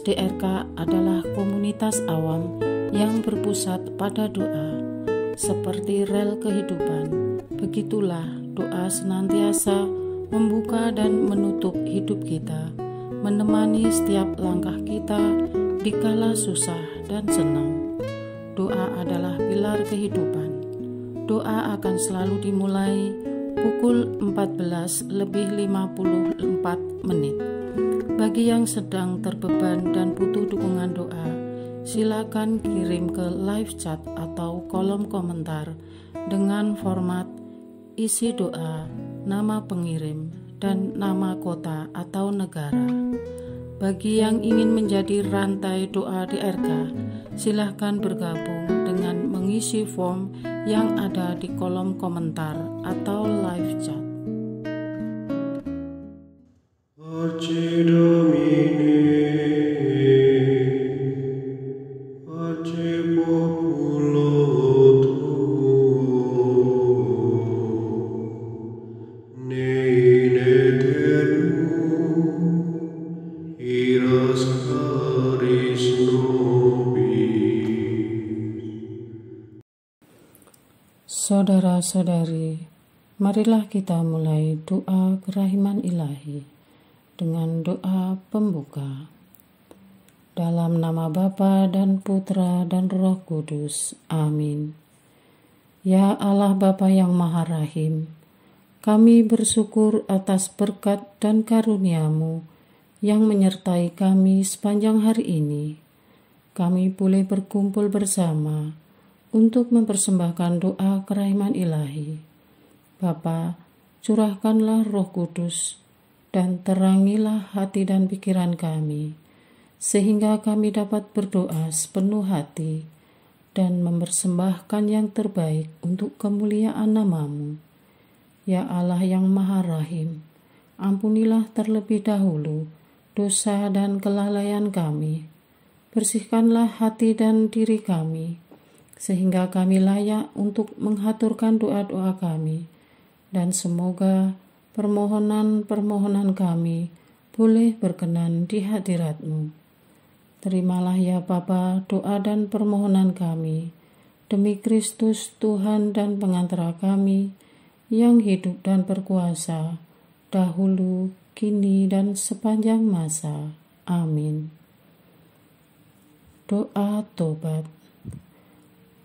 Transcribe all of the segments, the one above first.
DRK adalah komunitas awam yang berpusat pada doa. Seperti rel kehidupan, begitulah doa senantiasa membuka dan menutup hidup kita, menemani setiap langkah kita di kala susah dan senang. Doa adalah pilar kehidupan. Doa akan selalu dimulai pukul 14:54. Bagi yang sedang terbeban dan butuh dukungan doa, silakan kirim ke live chat atau kolom komentar dengan format isi doa, nama pengirim, dan nama kota atau negara. Bagi yang ingin menjadi rantai doa DRK, silakan bergabung dengan mengisi form yang ada di kolom komentar atau live chat. Pace Domini, pace populo tuo, ne in aeternum, iras caris nobis. Saudara-saudari, marilah kita mulai doa kerahiman ilahi dengan doa pembuka. Dalam nama Bapa dan Putra dan Roh Kudus. Amin. Ya Allah Bapa yang Maha Rahim, kami bersyukur atas berkat dan karunia-Mu yang menyertai kami sepanjang hari ini. Kami boleh berkumpul bersama untuk mempersembahkan doa kerahiman ilahi. Bapa, curahkanlah Roh Kudus dan terangilah hati dan pikiran kami, sehingga kami dapat berdoa sepenuh hati dan mempersembahkan yang terbaik untuk kemuliaan nama-Mu. Ya Allah yang Maha Rahim, ampunilah terlebih dahulu dosa dan kelalaian kami. Bersihkanlah hati dan diri kami, sehingga kami layak untuk menghaturkan doa-doa kami, dan semoga permohonan-permohonan kami boleh berkenan di hadirat-Mu. Terimalah ya Bapa doa dan permohonan kami, demi Kristus Tuhan dan pengantara kami, yang hidup dan berkuasa, dahulu, kini, dan sepanjang masa. Amin. Doa tobat.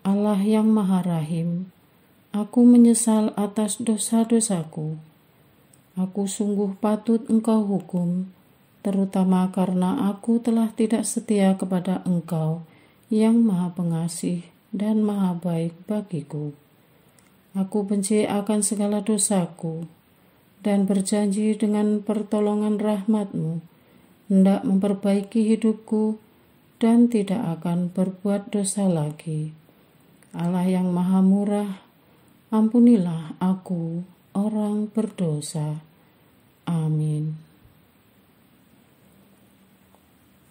Allah yang Maha Rahim, aku menyesal atas dosa-dosaku. Aku sungguh patut Engkau hukum, terutama karena aku telah tidak setia kepada Engkau yang Maha Pengasih dan Maha Baik bagiku. Aku benci akan segala dosaku dan berjanji dengan pertolongan rahmat-Mu hendak memperbaiki hidupku dan tidak akan berbuat dosa lagi. Allah yang Maha Murah, ampunilah aku, orang berdosa. Amin.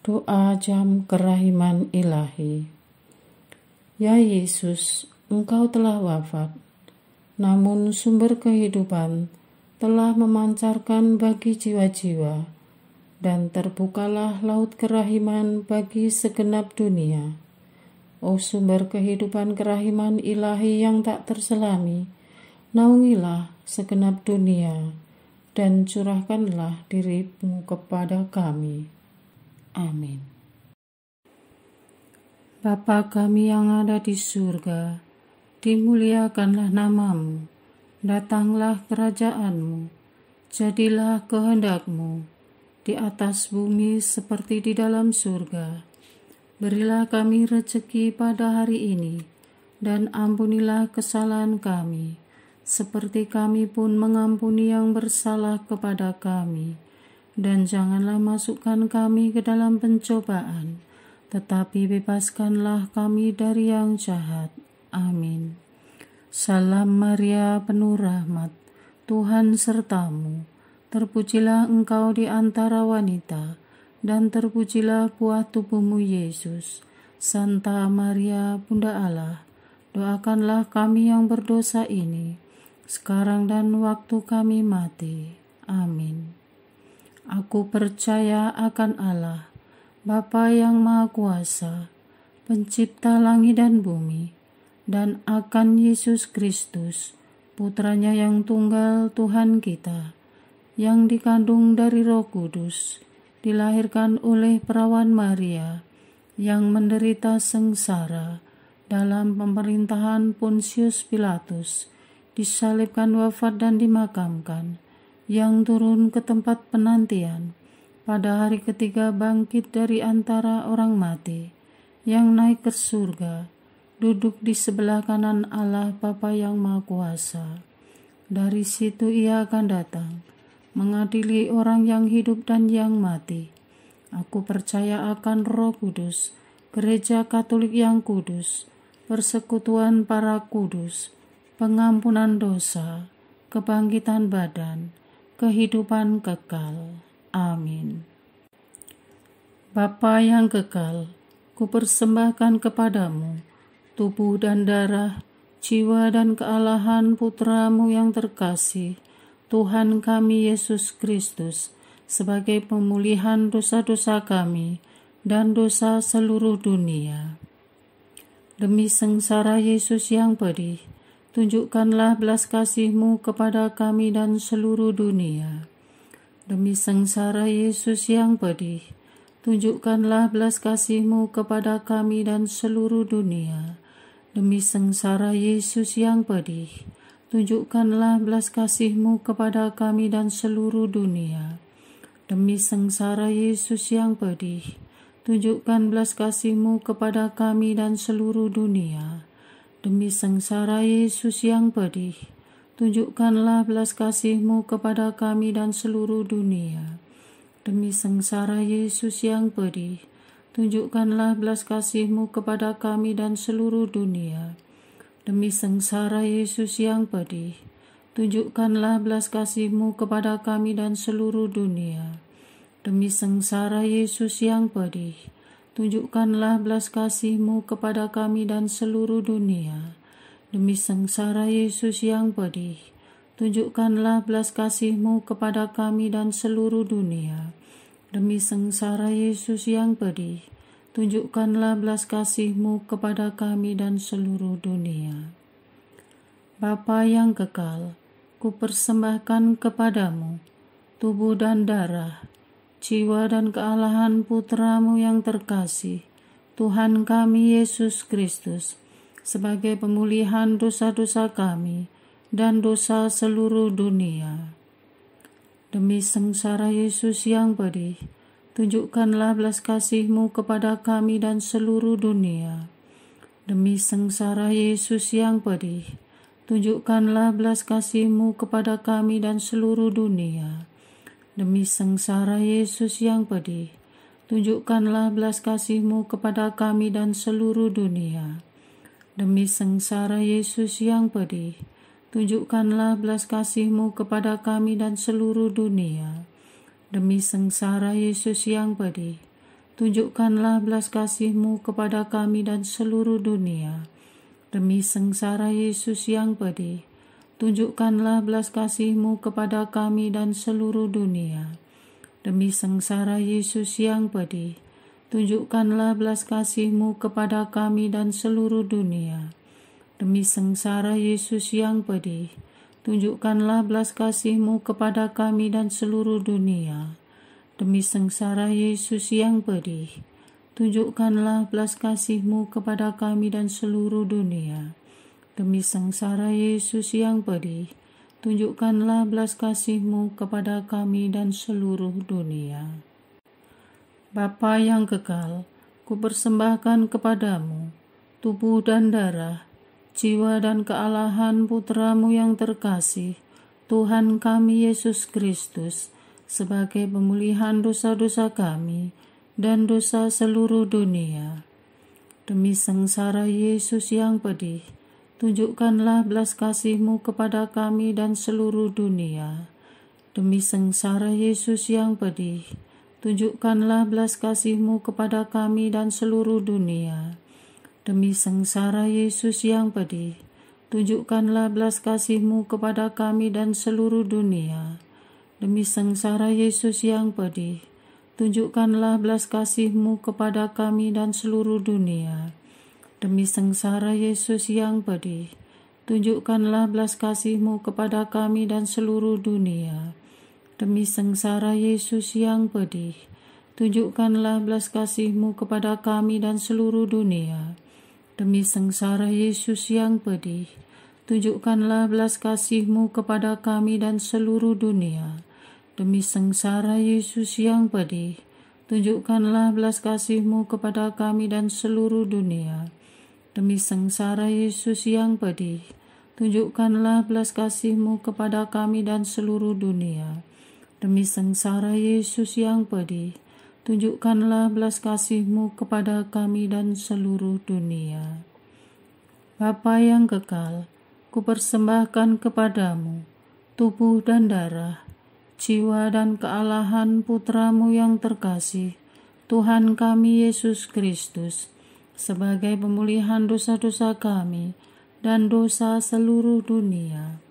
Doa jam kerahiman ilahi. Ya Yesus, Engkau telah wafat, namun sumber kehidupan telah memancarkan bagi jiwa-jiwa, dan terbukalah laut kerahiman bagi segenap dunia. O sumber kehidupan kerahiman ilahi yang tak terselami, naungilah segenap dunia, dan curahkanlah diri-Mu kepada kami. Amin. Bapa kami yang ada di surga, dimuliakanlah nama-Mu, datanglah kerajaan-Mu, jadilah kehendak-Mu di atas bumi seperti di dalam surga. Berilah kami rezeki pada hari ini, dan ampunilah kesalahan kami, seperti kami pun mengampuni yang bersalah kepada kami. Dan janganlah masukkan kami ke dalam pencobaan, tetapi bebaskanlah kami dari yang jahat. Amin. Salam Maria, penuh rahmat, Tuhan serta-Mu. Terpujilah Engkau di antara wanita, dan terpujilah buah tubuh-Mu Yesus. Santa Maria, Bunda Allah, doakanlah kami yang berdosa ini, sekarang dan waktu kami mati. Amin. Aku percaya akan Allah, Bapa yang Maha Kuasa, Pencipta langit dan bumi, dan akan Yesus Kristus, Putranya yang tunggal Tuhan kita, yang dikandung dari Roh Kudus, dilahirkan oleh perawan Maria, yang menderita sengsara dalam pemerintahan Pontius Pilatus, disalibkan, wafat dan dimakamkan, yang turun ke tempat penantian, pada hari ketiga bangkit dari antara orang mati, yang naik ke surga, duduk di sebelah kanan Allah Bapa yang Maha Kuasa. Dari situ Ia akan datang, mengadili orang yang hidup dan yang mati. Aku percaya akan Roh Kudus, Gereja Katolik yang kudus, persekutuan para kudus, pengampunan dosa, kebangkitan badan, kehidupan kekal. Amin. Bapa yang kekal, kupersembahkan kepadamu tubuh dan darah, jiwa dan kealahan Putra-Mu yang terkasih, Tuhan kami Yesus Kristus, sebagai pemulihan dosa-dosa kami dan dosa seluruh dunia. Demi sengsara Yesus yang pedih, tunjukkanlah belas kasih-Mu kepada kami dan seluruh dunia. Demi sengsara Yesus yang pedih, tunjukkanlah belas kasih-Mu kepada kami dan seluruh dunia. Demi sengsara Yesus yang pedih, tunjukkanlah belas kasih-Mu kepada kami dan seluruh dunia. Demi sengsara Yesus yang pedih, tunjukkan belas kasih-Mu kepada kami dan seluruh dunia. Demi sengsara Yesus yang pedih, tunjukkanlah belas kasih-Mu kepada kami dan seluruh dunia. Demi sengsara Yesus yang pedih, tunjukkanlah belas kasih-Mu kepada kami dan seluruh dunia. Demi sengsara Yesus yang pedih, tunjukkanlah belas kasih-Mu kepada kami dan seluruh dunia. Demi sengsara Yesus yang pedih, tunjukkanlah belas kasih-Mu kepada kami dan seluruh dunia. Demi sengsara Yesus yang pedih, tunjukkanlah belas kasih-Mu kepada kami dan seluruh dunia. Demi sengsara Yesus yang pedih, tunjukkanlah belas kasih-Mu kepada kami dan seluruh dunia. Bapa yang kekal, kupersembahkan kepadamu tubuh dan darah, jiwa dan kealahan Putra-Mu yang terkasih, Tuhan kami Yesus Kristus, sebagai pemulihan dosa-dosa kami dan dosa seluruh dunia. Demi sengsara Yesus yang pedih, tunjukkanlah belas kasih-Mu kepada kami dan seluruh dunia. Demi sengsara Yesus yang pedih, tunjukkanlah belas kasih-Mu kepada kami dan seluruh dunia. Demi sengsara Yesus yang pedih, tunjukkanlah belas kasih-Mu kepada kami dan seluruh dunia. Demi sengsara Yesus yang pedih, tunjukkanlah belas kasih-Mu kepada kami dan seluruh dunia. Demi sengsara Yesus yang pedih, tunjukkanlah belas kasih-Mu kepada kami dan seluruh dunia. Demi sengsara Yesus yang pedih, tunjukkanlah belas kasih-Mu kepada kami dan seluruh dunia. Demi sengsara Yesus yang pedih, tunjukkanlah belas kasih-Mu kepada kami dan seluruh dunia. Demi sengsara Yesus yang pedih, tunjukkanlah belas kasih-Mu kepada kami dan seluruh dunia. Demi sengsara Yesus yang pedih, tunjukkanlah belas kasih-Mu kepada kami dan seluruh dunia. Demi sengsara Yesus yang pedih, tunjukkanlah belas kasih-Mu kepada kami dan seluruh dunia. Bapa yang kekal, kupersembahkan kepadamu tubuh dan darah, jiwa dan kealahan Putra-Mu yang terkasih, Tuhan kami Yesus Kristus, sebagai pemulihan dosa-dosa kami dan dosa seluruh dunia. Demi sengsara Yesus yang pedih, tunjukkanlah belas kasih-Mu kepada kami dan seluruh dunia. Demi sengsara Yesus yang pedih, tunjukkanlah belas kasih-Mu kepada kami dan seluruh dunia. Demi sengsara Yesus yang pedih, tunjukkanlah belas kasih-Mu kepada kami dan seluruh dunia. Demi sengsara Yesus yang pedih, tunjukkanlah belas kasih-Mu kepada kami dan seluruh dunia. Demi sengsara Yesus yang pedih, tunjukkanlah belas kasih-Mu kepada kami dan seluruh dunia. Demi sengsara Yesus yang pedih, tunjukkanlah belas kasih-Mu kepada kami dan seluruh dunia. Demi sengsara Yesus yang pedih, tunjukkanlah belas kasih-Mu kepada kami dan seluruh dunia. Demi sengsara Yesus yang pedih, tunjukkanlah belas kasih-Mu kepada kami dan seluruh dunia. Demi sengsara Yesus yang pedih, tunjukkanlah belas kasih-Mu kepada kami dan seluruh dunia. Demi sengsara Yesus yang pedih, tunjukkanlah belas kasih-Mu kepada kami dan seluruh dunia. Bapa yang kekal, kupersembahkan kepadamu tubuh dan darah, jiwa dan kealahan Putra-Mu yang terkasih, Tuhan kami Yesus Kristus, sebagai pemulihan dosa-dosa kami dan dosa seluruh dunia.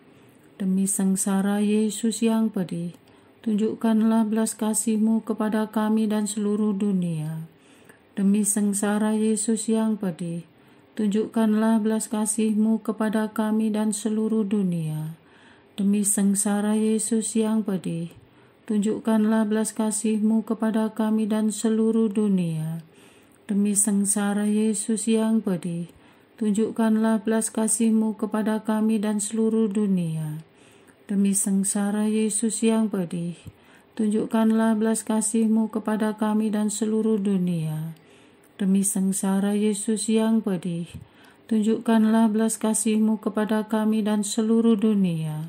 Demi sengsara Yesus yang pedih, tunjukkanlah belas kasih-Mu kepada kami dan seluruh dunia. Demi sengsara Yesus yang pedih, tunjukkanlah belas kasih-Mu kepada kami dan seluruh dunia. Demi sengsara Yesus yang pedih, tunjukkanlah belas kasih-Mu kepada kami dan seluruh dunia. Demi sengsara Yesus yang pedih, tunjukkanlah belas kasih-Mu kepada kami dan seluruh dunia. Demi sengsara Yesus yang pedih, tunjukkanlah belas kasih-Mu kepada kami dan seluruh dunia. Demi sengsara Yesus yang pedih, tunjukkanlah belas kasih-Mu kepada kami dan seluruh dunia.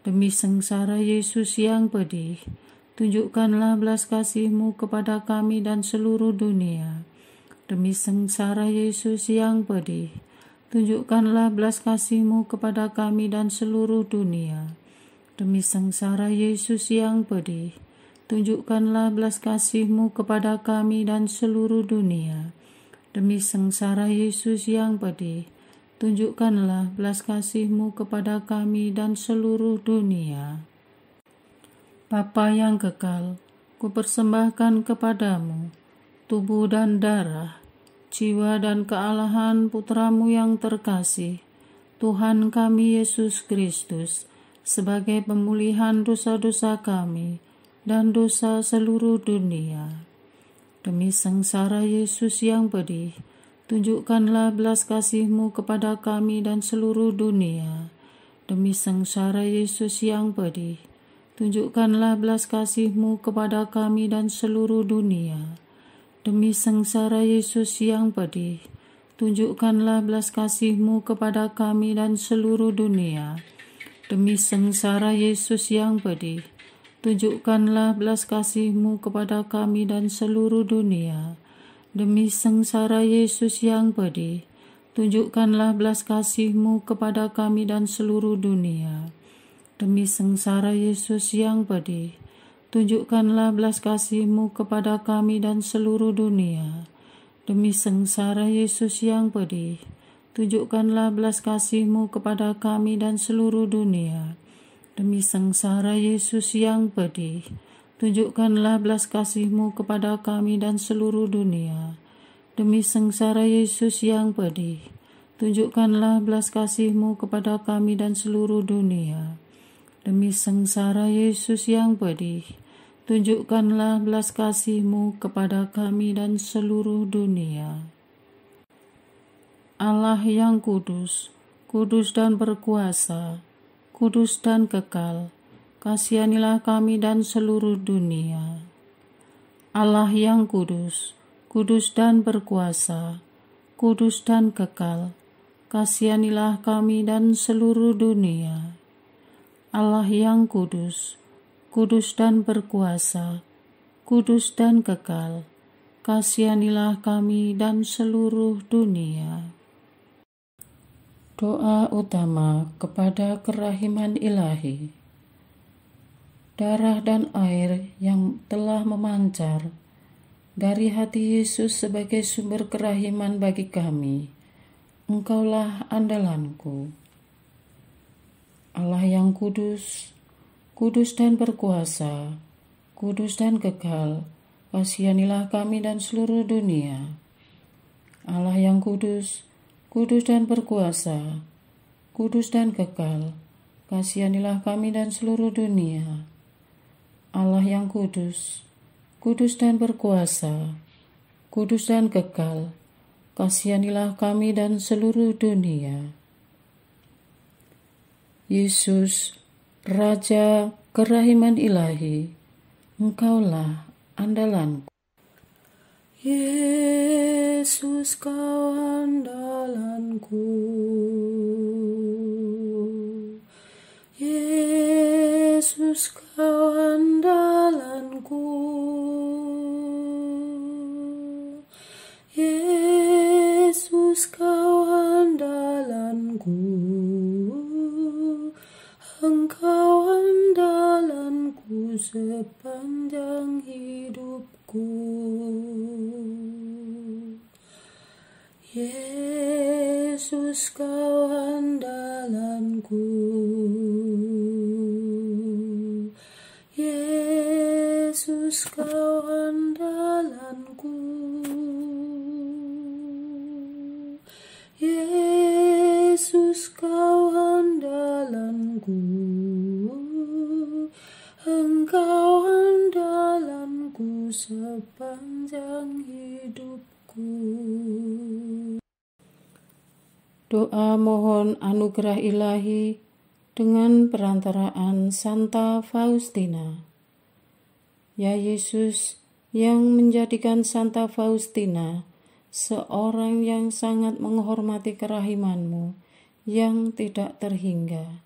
Demi sengsara Yesus yang pedih, tunjukkanlah belas kasih-Mu kepada kami dan seluruh dunia. Demi sengsara Yesus yang pedih, tunjukkanlah belas kasih-Mu kepada kami dan seluruh dunia. Demi sengsara Yesus yang pedih, tunjukkanlah belas kasih-Mu kepada kami dan seluruh dunia. Demi sengsara Yesus yang pedih, tunjukkanlah belas kasih-Mu kepada kami dan seluruh dunia. Bapa yang kekal, kupersembahkan kepadamu tubuh dan darah, jiwa dan kealahan Putra-Mu yang terkasih, Tuhan kami Yesus Kristus, sebagai pemulihan dosa-dosa kami dan dosa seluruh dunia. Demi sengsara Yesus yang pedih, tunjukkanlah belas kasih-Mu kepada kami dan seluruh dunia. Demi sengsara Yesus yang pedih, tunjukkanlah belas kasih-Mu kepada kami dan seluruh dunia. Demi sengsara Yesus yang pedih, tunjukkanlah belas kasih-Mu kepada kami dan seluruh dunia. Demi sengsara Yesus yang pedih, tunjukkanlah belas kasih-Mu kepada kami dan seluruh dunia. Demi sengsara Yesus yang pedih, tunjukkanlah belas kasih-Mu kepada kami dan seluruh dunia. Demi sengsara Yesus yang pedih, tunjukkanlah belas kasih-Mu kepada kami dan seluruh dunia. Demi sengsara Yesus yang pedih, tunjukkanlah belas kasih-Mu kepada kami dan seluruh dunia. Demi sengsara Yesus yang pedih, tunjukkanlah belas kasih-Mu kepada kami dan seluruh dunia. Demi sengsara Yesus yang pedih, tunjukkanlah belas kasih-Mu kepada kami dan seluruh dunia. Demi sengsara Yesus yang pedih, tunjukkanlah belas kasih-Mu kepada kami dan seluruh dunia. Allah yang kudus, kudus dan berkuasa, kudus dan kekal, kasihanilah kami dan seluruh dunia. Allah yang kudus, kudus dan berkuasa, kudus dan kekal, kasihanilah kami dan seluruh dunia. Allah yang kudus, kudus dan berkuasa, kudus dan kekal, kasihanilah kami dan seluruh dunia. Doa utama kepada kerahiman ilahi. Darah dan air yang telah memancar dari hati Yesus sebagai sumber kerahiman bagi kami, Engkaulah andalanku. Allah yang kudus, kudus dan berkuasa, kudus dan kekal, kasihanilah kami dan seluruh dunia. Allah yang kudus, kudus dan berkuasa, kudus dan kekal, kasihanilah kami dan seluruh dunia. Allah yang kudus, kudus dan berkuasa, kudus dan kekal, kasihanilah kami dan seluruh dunia. Yesus, Raja kerahiman ilahi, Engkaulah andalanku. Yesus, Kau andalanku. Yesus, Kau andalanku. Yesus, Kau andalanku. Engkau andalanku sepanjang hidupku. Yesus, Kau andalanku. Yesus, Kau andalanku. Yesus, Kau andalanku. Engkau andalanku sepanjang hidupku. Doa mohon anugerah ilahi dengan perantaraan Santa Faustina. Ya Yesus, yang menjadikan Santa Faustina seorang yang sangat menghormati kerahiman-Mu yang tidak terhingga,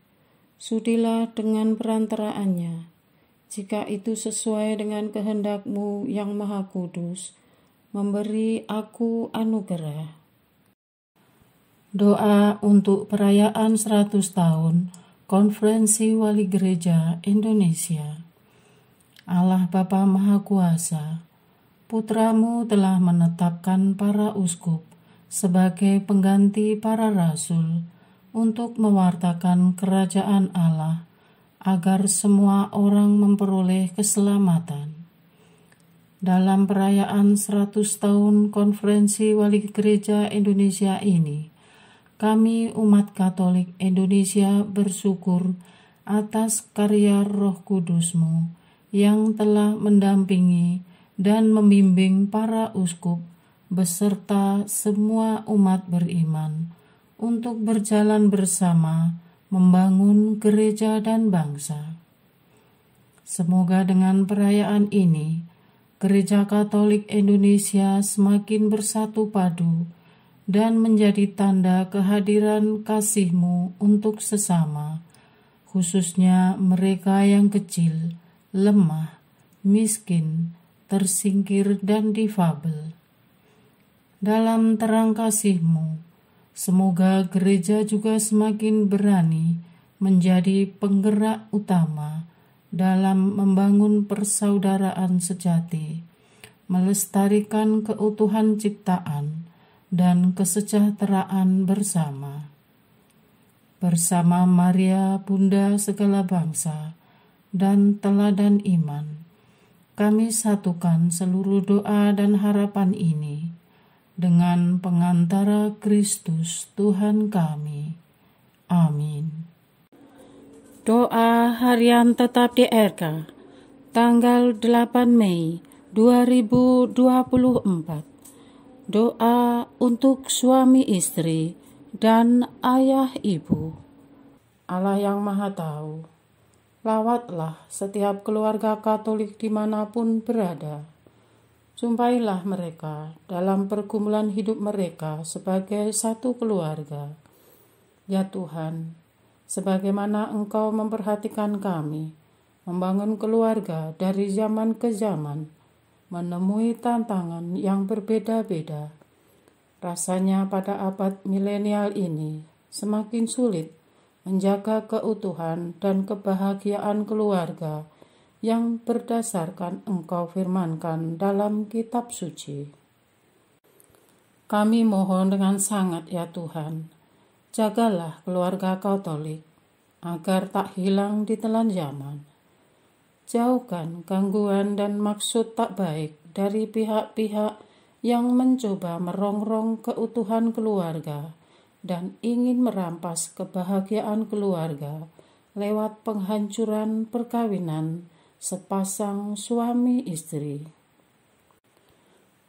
sudilah dengan perantaraannya, jika itu sesuai dengan kehendak-Mu yang maha kudus, memberi aku anugerah. Doa untuk perayaan 100 tahun Konferensi Wali Gereja Indonesia. Allah Bapa Maha Kuasa, Putra-Mu telah menetapkan para uskup sebagai pengganti para rasul untuk mewartakan kerajaan Allah agar semua orang memperoleh keselamatan. Dalam perayaan 100 tahun Konferensi Wali Gereja Indonesia ini, kami umat Katolik Indonesia bersyukur atas karya Roh Kudus-Mu yang telah mendampingi dan membimbing para uskup beserta semua umat beriman untuk berjalan bersama membangun gereja dan bangsa. Semoga dengan perayaan ini, Gereja Katolik Indonesia semakin bersatu padu dan menjadi tanda kehadiran kasih-Mu untuk sesama, khususnya mereka yang kecil, lemah, miskin, tersingkir, dan difabel. Dalam terang kasih-Mu, semoga gereja juga semakin berani menjadi penggerak utama dalam membangun persaudaraan sejati, melestarikan keutuhan ciptaan, dan kesejahteraan bersama. Bersama Maria, Bunda segala bangsa, dan teladan iman, kami satukan seluruh doa dan harapan ini dengan pengantara Kristus Tuhan kami. Amin. Doa harian tetap di RK, tanggal 8 Mei 2024. Doa untuk suami istri dan ayah ibu. Allah yang Maha Tahu, lawatlah setiap keluarga Katolik dimanapun berada. Jumpailah mereka dalam pergumulan hidup mereka sebagai satu keluarga. Ya Tuhan, sebagaimana Engkau memperhatikan kami, membangun keluarga dari zaman ke zaman, menemui tantangan yang berbeda-beda. Rasanya pada abad milenial ini semakin sulit menjaga keutuhan dan kebahagiaan keluarga yang berdasarkan Engkau firmankan dalam kitab suci. Kami mohon dengan sangat ya Tuhan, jagalah keluarga Katolik agar tak hilang di telan zaman. Jauhkan gangguan dan maksud tak baik dari pihak-pihak yang mencoba merongrong keutuhan keluarga dan ingin merampas kebahagiaan keluarga lewat penghancuran perkawinan sepasang suami istri.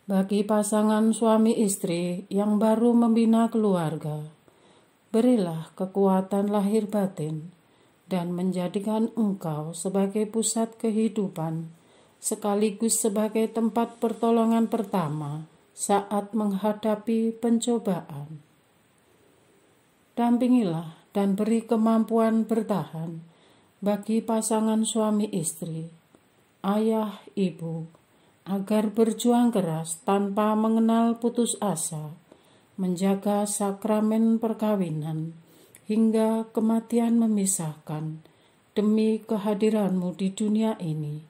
Bagi pasangan suami istri yang baru membina keluarga, berilah kekuatan lahir batin dan menjadikan engkau sebagai pusat kehidupan sekaligus sebagai tempat pertolongan pertama saat menghadapi pencobaan. Dampingilah dan beri kemampuan bertahan bagi pasangan suami istri, ayah, ibu, agar berjuang keras tanpa mengenal putus asa, menjaga sakramen perkawinan hingga kematian memisahkan demi kehadiranmu di dunia ini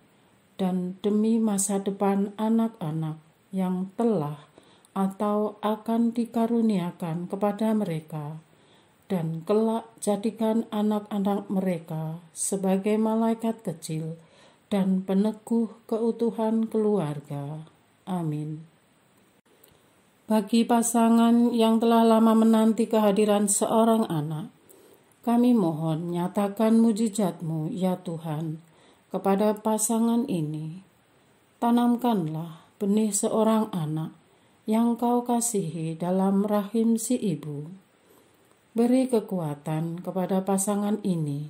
dan demi masa depan anak-anak yang telah atau akan dikaruniakan kepada mereka, dan kelak jadikan anak-anak mereka sebagai malaikat kecil dan peneguh keutuhan keluarga. Amin. Bagi pasangan yang telah lama menanti kehadiran seorang anak, kami mohon nyatakan mujizat-Mu, ya Tuhan, kepada pasangan ini. Tanamkanlah benih seorang anak yang Kau kasihi dalam rahim si ibu. Beri kekuatan kepada pasangan ini,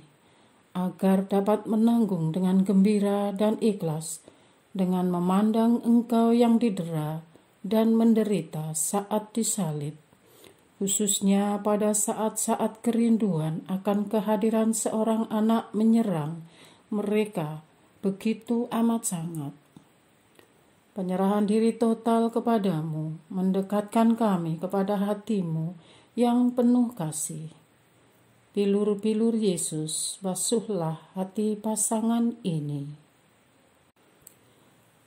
agar dapat menanggung dengan gembira dan ikhlas dengan memandang Engkau yang didera dan menderita saat disalib, khususnya pada saat-saat kerinduan akan kehadiran seorang anak menyerang mereka begitu amat sangat. Penyerahan diri total kepadamu mendekatkan kami kepada hati-Mu yang penuh kasih. Bilur-bilur Yesus, basuhlah hati pasangan ini.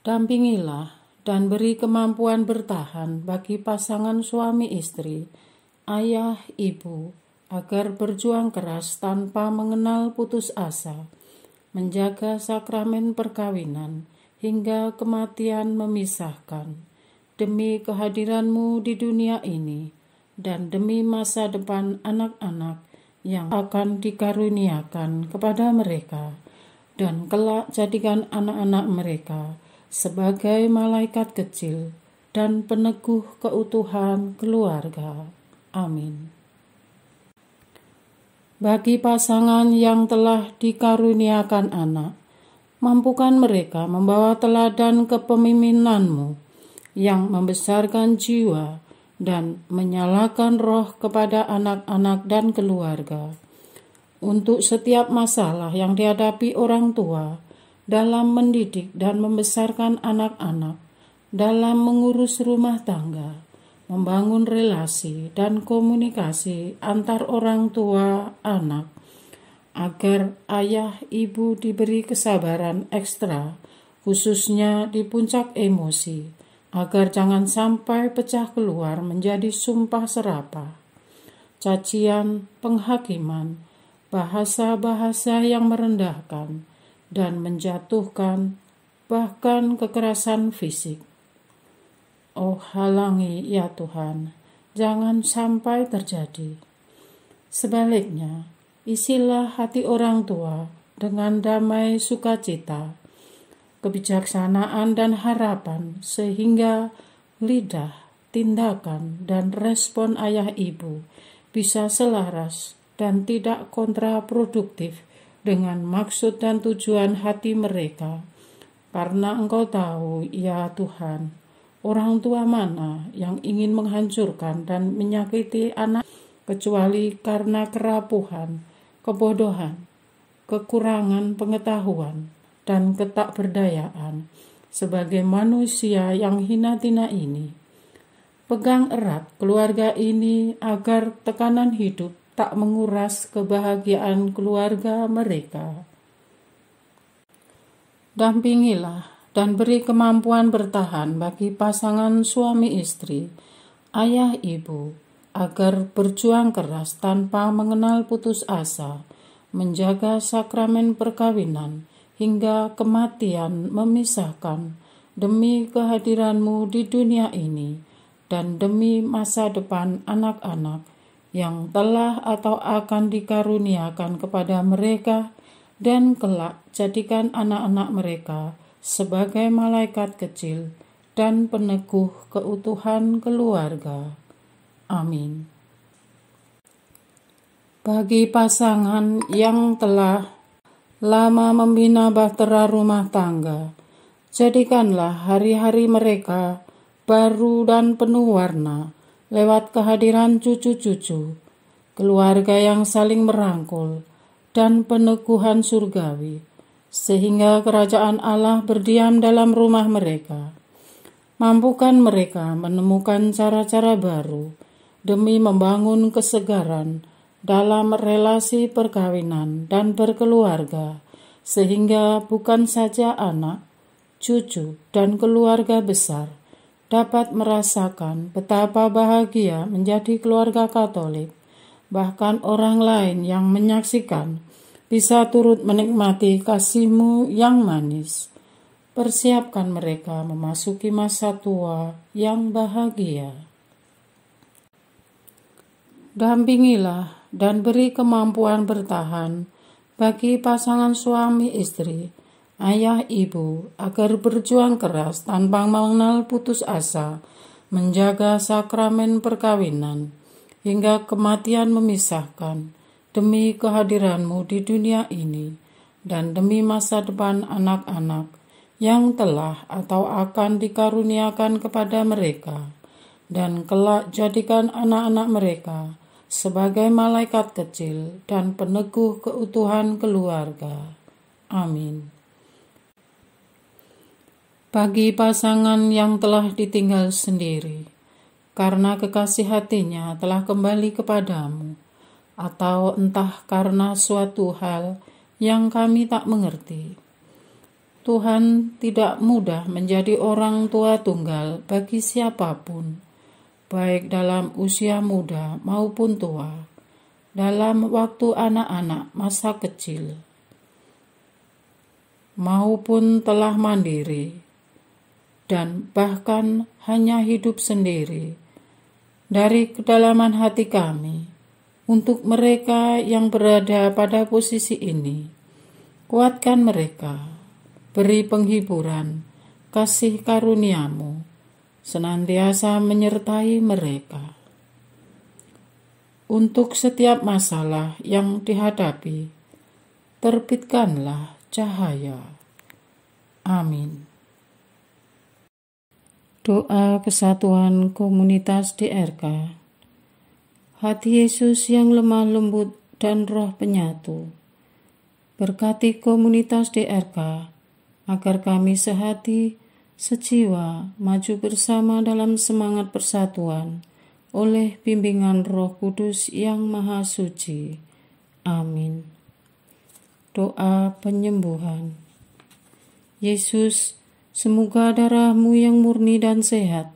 Dampingilah dan beri kemampuan bertahan bagi pasangan suami istri, ayah, ibu, agar berjuang keras tanpa mengenal putus asa, menjaga sakramen perkawinan hingga kematian memisahkan, demi kehadiran-Mu di dunia ini dan demi masa depan anak-anak yang akan dikaruniakan kepada mereka, dan kelak jadikan anak-anak mereka sebagai malaikat kecil dan peneguh keutuhan keluarga. Amin. Bagi pasangan yang telah dikaruniakan anak, mampukan mereka membawa teladan kepemimpinan-Mu yang membesarkan jiwa dan menyalakan roh kepada anak-anak dan keluarga. Untuk setiap masalah yang dihadapi orang tua dalam mendidik dan membesarkan anak-anak, dalam mengurus rumah tangga, membangun relasi dan komunikasi antar orang tua anak, agar ayah ibu diberi kesabaran ekstra, khususnya di puncak emosi, agar jangan sampai pecah keluar menjadi sumpah serapah, cacian, penghakiman, bahasa-bahasa yang merendahkan dan menjatuhkan, bahkan kekerasan fisik. Oh, halangi ya Tuhan, jangan sampai terjadi. Sebaliknya, isilah hati orang tua dengan damai sukacita, kebijaksanaan dan harapan, sehingga lidah, tindakan, dan respon ayah ibu bisa selaras dan tidak kontraproduktif dengan maksud dan tujuan hati mereka. Karena Engkau tahu, ya Tuhan, orang tua mana yang ingin menghancurkan dan menyakiti anak kecuali karena kerapuhan, kebodohan, kekurangan pengetahuan, dan ketakberdayaan sebagai manusia yang hina-tina ini. Pegang erat keluarga ini agar tekanan hidup tak menguras kebahagiaan keluarga mereka. Dampingilah dan beri kemampuan bertahan bagi pasangan suami istri, ayah ibu, agar berjuang keras tanpa mengenal putus asa, menjaga sakramen perkawinan hingga kematian memisahkan, demi kehadiran-Mu di dunia ini, dan demi masa depan anak-anak yang telah atau akan dikaruniakan kepada mereka, dan kelak jadikan anak-anak mereka sebagai malaikat kecil dan peneguh keutuhan keluarga. Amin. Bagi pasangan yang telah lama membina bahtera rumah tangga, jadikanlah hari-hari mereka baru dan penuh warna lewat kehadiran cucu-cucu, keluarga yang saling merangkul, dan peneguhan surgawi, sehingga kerajaan Allah berdiam dalam rumah mereka. Mampukan mereka menemukan cara-cara baru demi membangun kesegaran dalam relasi perkawinan dan berkeluarga, sehingga bukan saja anak, cucu, dan keluarga besar dapat merasakan betapa bahagia menjadi keluarga Katolik, bahkan orang lain yang menyaksikan bisa turut menikmati kasih-Mu yang manis. Persiapkan mereka memasuki masa tua yang bahagia. Dampingilah dan beri kemampuan bertahan bagi pasangan suami istri, ayah ibu, agar berjuang keras tanpa mengenal putus asa, menjaga sakramen perkawinan, hingga kematian memisahkan, demi kehadiran-Mu di dunia ini, dan demi masa depan anak-anak yang telah atau akan dikaruniakan kepada mereka, dan kelak jadikan anak-anak mereka sebagai malaikat kecil dan peneguh keutuhan keluarga. Amin. Bagi pasangan yang telah ditinggal sendiri, karena kekasih hatinya telah kembali kepadamu, atau entah karena suatu hal yang kami tak mengerti, Tuhan tidak mudah menjadi orang tua tunggal bagi siapapun, baik dalam usia muda maupun tua, dalam waktu anak-anak masa kecil, maupun telah mandiri, dan bahkan hanya hidup sendiri. Dari kedalaman hati kami, untuk mereka yang berada pada posisi ini, kuatkan mereka, beri penghiburan, kasih karunia-Mu, senantiasa menyertai mereka. Untuk setiap masalah yang dihadapi, terbitkanlah cahaya. Amin. Doa kesatuan komunitas DRK. Hati Yesus yang lemah lembut dan roh penyatu, berkati komunitas DRK, agar kami sehati, sejiwa, maju bersama dalam semangat persatuan, oleh bimbingan Roh Kudus yang Maha Suci. Amin. Doa penyembuhan. Yesus, semoga darah-Mu yang murni dan sehat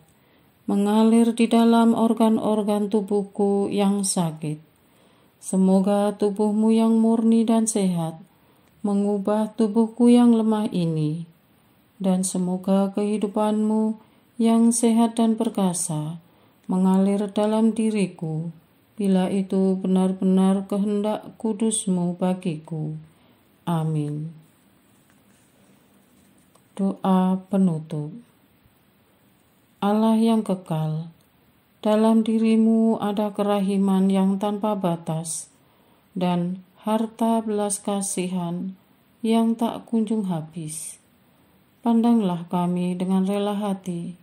mengalir di dalam organ-organ tubuhku yang sakit. Semoga tubuh-Mu yang murni dan sehat mengubah tubuhku yang lemah ini, dan semoga kehidupan-Mu yang sehat dan perkasa mengalir dalam diriku, bila itu benar-benar kehendak kudus-Mu bagiku. Amin. Doa penutup. Allah yang kekal, dalam diri-Mu ada kerahiman yang tanpa batas, dan harta belas kasihan yang tak kunjung habis. Pandanglah kami dengan rela hati,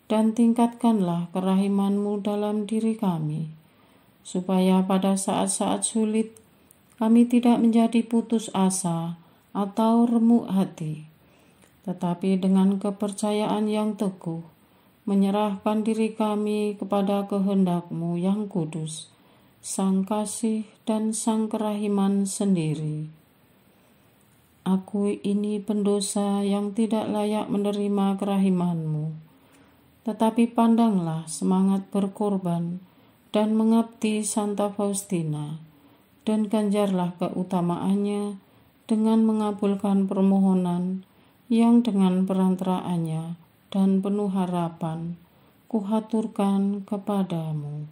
dan tingkatkanlah kerahiman-Mu dalam diri kami, supaya pada saat-saat sulit kami tidak menjadi putus asa atau remuk hati, tetapi dengan kepercayaan yang teguh, menyerahkan diri kami kepada kehendak-Mu yang kudus, Sang Kasih dan Sang Kerahiman sendiri. Aku ini pendosa yang tidak layak menerima kerahiman-Mu, tetapi pandanglah semangat berkorban dan mengabdi Santa Faustina, dan ganjarlah keutamaannya dengan mengabulkan permohonan yang dengan perantaraannya dan penuh harapan kuhaturkan kepadamu.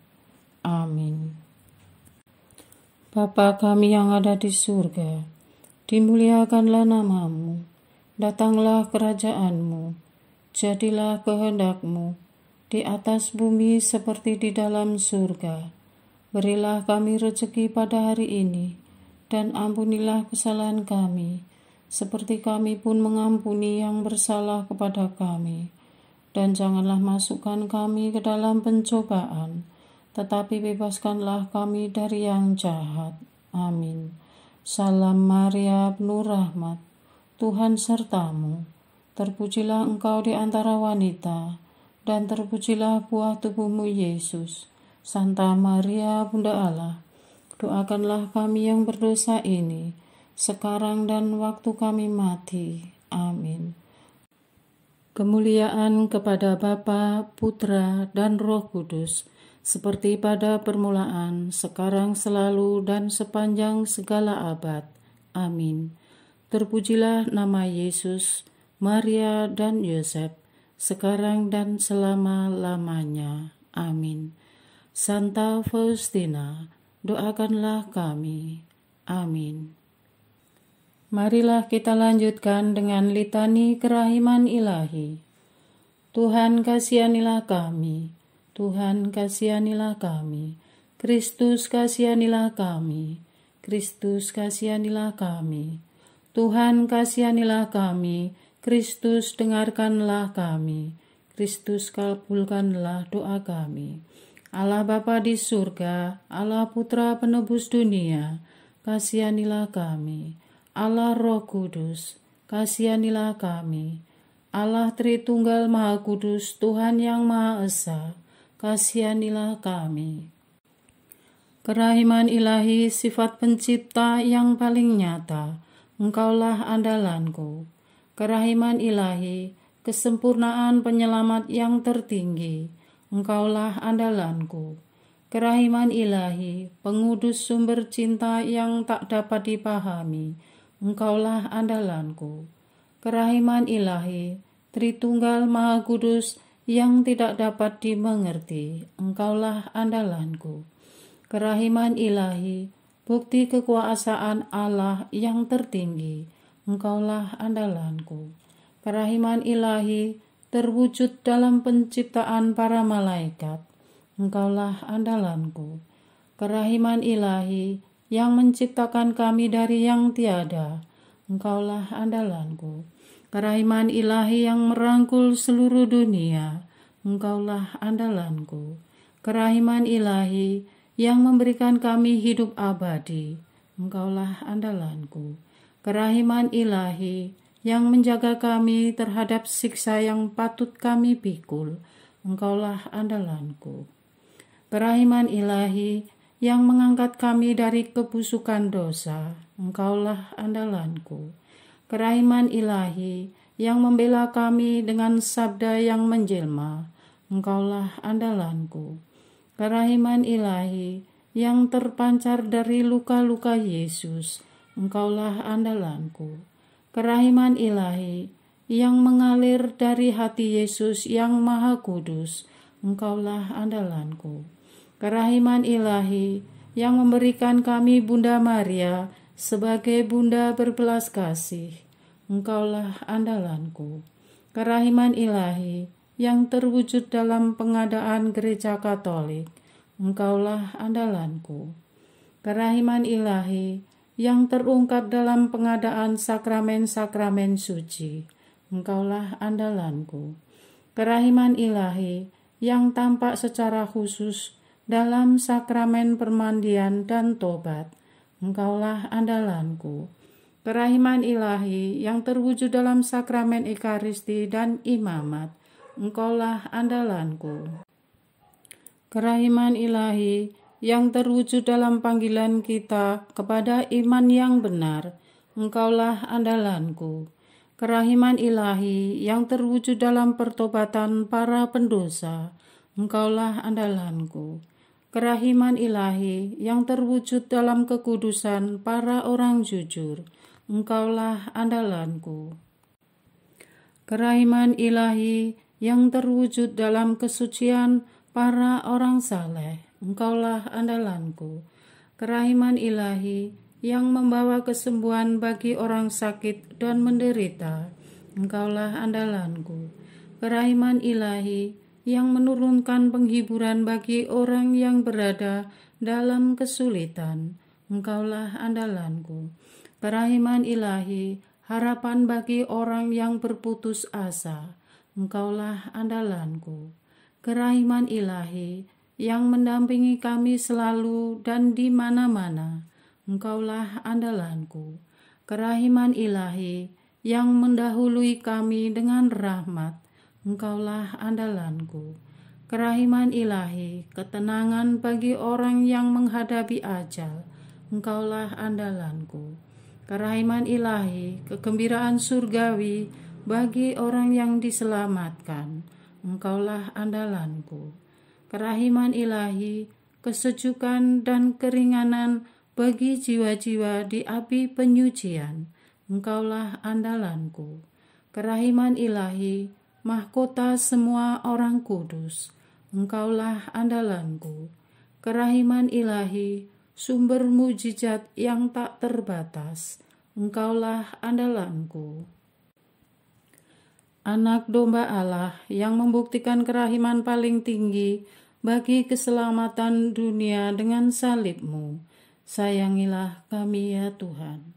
Amin. Bapa kami yang ada di surga, dimuliakanlah namamu, datanglah kerajaanmu, jadilah kehendak-Mu di atas bumi seperti di dalam surga. Berilah kami rezeki pada hari ini, dan ampunilah kesalahan kami, seperti kami pun mengampuni yang bersalah kepada kami. Dan janganlah masukkan kami ke dalam pencobaan, tetapi bebaskanlah kami dari yang jahat. Amin. Salam Maria, penuh rahmat, Tuhan sertamu. Terpujilah engkau di antara wanita, dan terpujilah buah tubuhmu Yesus. Santa Maria, Bunda Allah, doakanlah kami yang berdosa ini, sekarang dan waktu kami mati. Amin. Kemuliaan kepada Bapa, Putra, dan Roh Kudus, seperti pada permulaan, sekarang, selalu, dan sepanjang segala abad. Amin. Terpujilah nama Yesus, Maria, dan Yosef, sekarang dan selama-lamanya. Amin. Santa Faustina, doakanlah kami. Amin. Marilah kita lanjutkan dengan litani kerahiman ilahi. Tuhan kasihanilah kami, Tuhan kasihanilah kami, Kristus kasihanilah kami, Kristus kasihanilah kami, Tuhan kasihanilah kami, Kristus dengarkanlah kami, Kristus kabulkanlah doa kami. Allah Bapa di surga, Allah Putra penebus dunia, kasihanilah kami. Allah Roh Kudus, kasihanilah kami. Allah Tritunggal Maha Kudus, Tuhan yang Maha Esa, kasihanilah kami. Kerahiman ilahi, sifat pencipta yang paling nyata, Engkaulah andalanku. Kerahiman ilahi, kesempurnaan penyelamat yang tertinggi, Engkaulah andalanku. Kerahiman ilahi, pengudus sumber cinta yang tak dapat dipahami, Engkaulah andalanku. Kerahiman ilahi, Tritunggal Maha Kudus yang tidak dapat dimengerti, Engkaulah andalanku. Kerahiman ilahi, bukti kekuasaan Allah yang tertinggi, Engkaulah andalanku. Kerahiman ilahi, terwujud dalam penciptaan para malaikat, Engkaulah andalanku. Kerahiman ilahi, yang menciptakan kami dari yang tiada, Engkaulah andalanku. Kerahiman ilahi yang merangkul seluruh dunia, Engkaulah andalanku. Kerahiman ilahi yang memberikan kami hidup abadi, Engkaulah andalanku. Kerahiman ilahi yang menjaga kami terhadap siksa yang patut kami pikul, Engkaulah andalanku. Kerahiman ilahi yang mengangkat kami dari kebusukan dosa, Engkaulah andalanku. Kerahiman ilahi yang membela kami dengan sabda yang menjelma, Engkaulah andalanku. Kerahiman ilahi yang terpancar dari luka-luka Yesus, Engkaulah andalanku. Kerahiman ilahi yang mengalir dari hati Yesus yang Maha Kudus, Engkaulah andalanku. Kerahiman ilahi yang memberikan kami Bunda Maria sebagai Bunda berbelas kasih, Engkaulah andalanku. Kerahiman ilahi yang terwujud dalam pengadaan Gereja Katolik, Engkaulah andalanku. Kerahiman ilahi yang terungkap dalam pengadaan sakramen-sakramen suci, Engkaulah andalanku. Kerahiman ilahi yang tampak secara khusus dalam sakramen permandian dan tobat, Engkaulah andalanku. Kerahiman ilahi yang terwujud dalam sakramen Ekaristi dan imamat, Engkaulah andalanku. Kerahiman ilahi yang terwujud dalam panggilan kita kepada iman yang benar, Engkaulah andalanku. Kerahiman ilahi yang terwujud dalam pertobatan para pendosa, Engkaulah andalanku. Kerahiman ilahi yang terwujud dalam kekudusan para orang jujur, Engkaulah andalanku. Kerahiman ilahi yang terwujud dalam kesucian para orang saleh, Engkaulah andalanku. Kerahiman ilahi yang membawa kesembuhan bagi orang sakit dan menderita, Engkaulah andalanku. Kerahiman ilahi yang menurunkan penghiburan bagi orang yang berada dalam kesulitan, Engkaulah andalanku. Kerahiman ilahi, harapan bagi orang yang berputus asa, Engkaulah andalanku. Kerahiman ilahi yang mendampingi kami selalu dan di mana-mana, Engkaulah andalanku. Kerahiman ilahi yang mendahului kami dengan rahmat, Engkaulah andalanku. Kerahiman ilahi, ketenangan bagi orang yang menghadapi ajal, Engkaulah andalanku. Kerahiman ilahi, kegembiraan surgawi bagi orang yang diselamatkan, Engkaulah andalanku. Kerahiman ilahi, kesejukan dan keringanan bagi jiwa-jiwa di api penyucian, Engkaulah andalanku. Kerahiman ilahi, mahkota semua orang kudus, Engkaulah andalanku. Kerahiman ilahi, sumber mujizat yang tak terbatas, Engkaulah andalanku. Anak domba Allah yang membuktikan kerahiman paling tinggi bagi keselamatan dunia dengan salib-Mu, sayangilah kami ya Tuhan.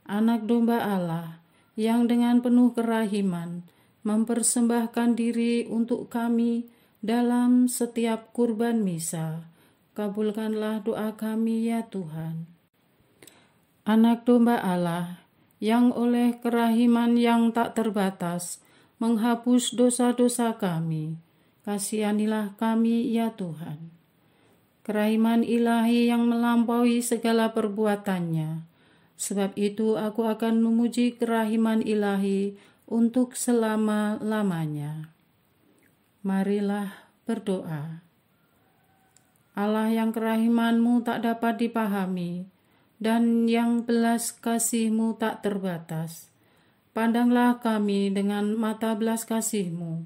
Anak domba Allah yang dengan penuh kerahiman mempersembahkan diri untuk kami dalam setiap kurban misa, kabulkanlah doa kami ya Tuhan. Anak domba Allah yang oleh kerahiman yang tak terbatas menghapus dosa-dosa kami, kasihanilah kami ya Tuhan. Kerahiman ilahi yang melampaui segala perbuatannya, sebab itu aku akan memuji kerahiman ilahi untuk selama-lamanya. Marilah berdoa. Allah yang kerahiman-Mu tak dapat dipahami dan yang belas kasih-Mu tak terbatas, pandanglah kami dengan mata belas kasih-Mu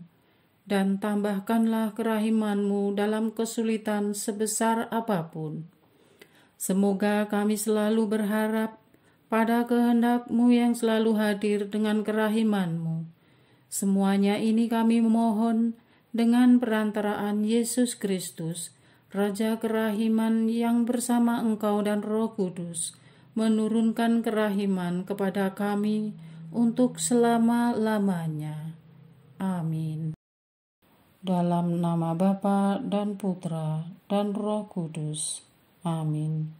dan tambahkanlah kerahiman-Mu dalam kesulitan sebesar apapun. Semoga kami selalu berharap pada kehendak-Mu yang selalu hadir dengan kerahiman-Mu. Semuanya ini kami memohon dengan perantaraan Yesus Kristus, Raja kerahiman yang bersama Engkau dan Roh Kudus, menurunkan kerahiman kepada kami untuk selama-lamanya. Amin. Dalam nama Bapa dan Putra dan Roh Kudus. Amin.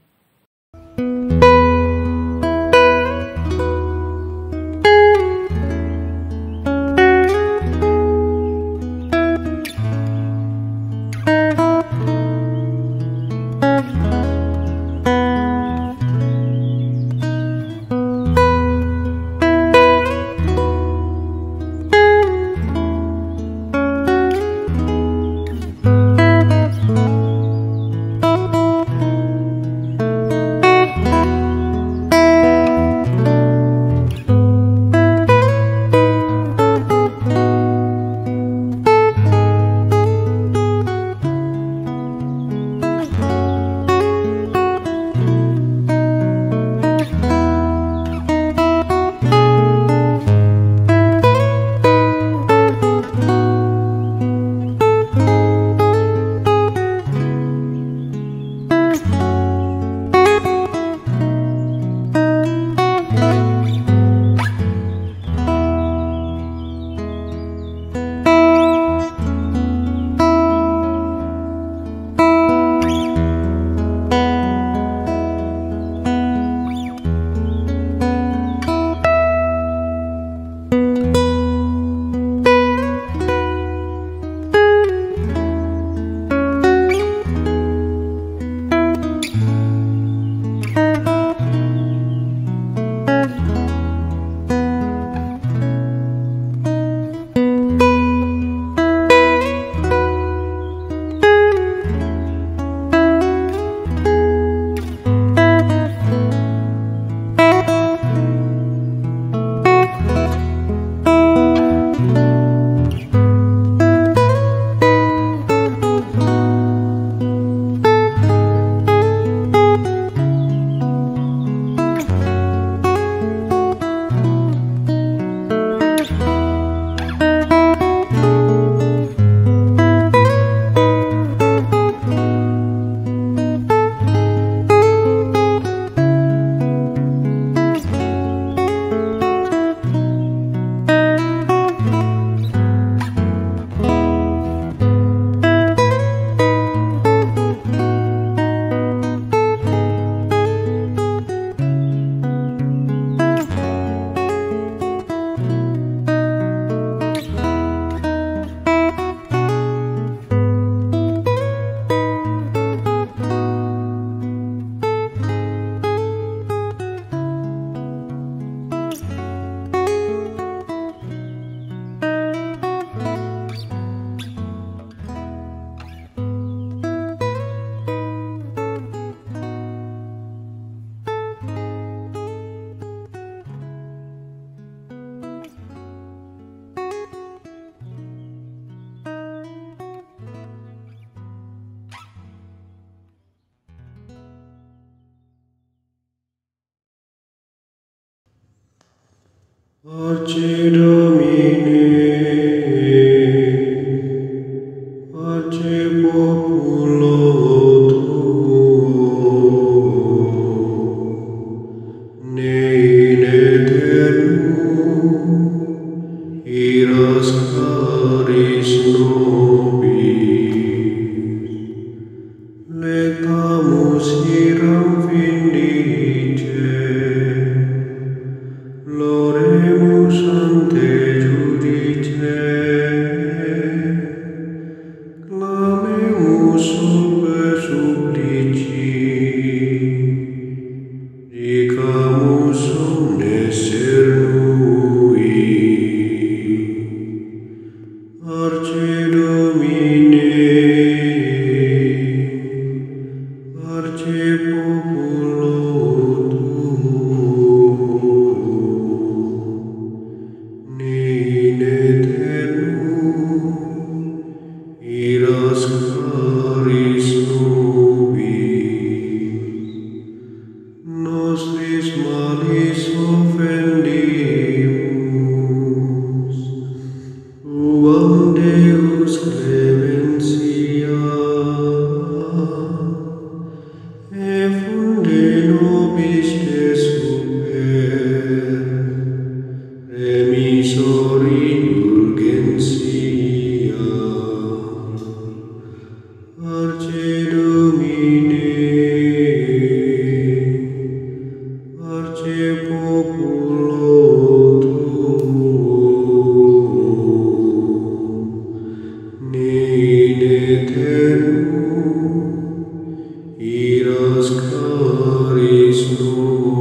Arce Domine, Arce Populo Tuo, ne in aeternum iras caris nobis, lectamus iram vindice, Loremus ante judice, clamemus sube supplici, dicamus omnes cernui. Arce Domine, Arce Populo in aeternum iras caris nobis, nostris malis offendimus, tuam Deus clementia, e funde nobis te super, remisor indulgentia. Arce Domine, Arce Populo Tuo, ne in aeternum iras caris nobis.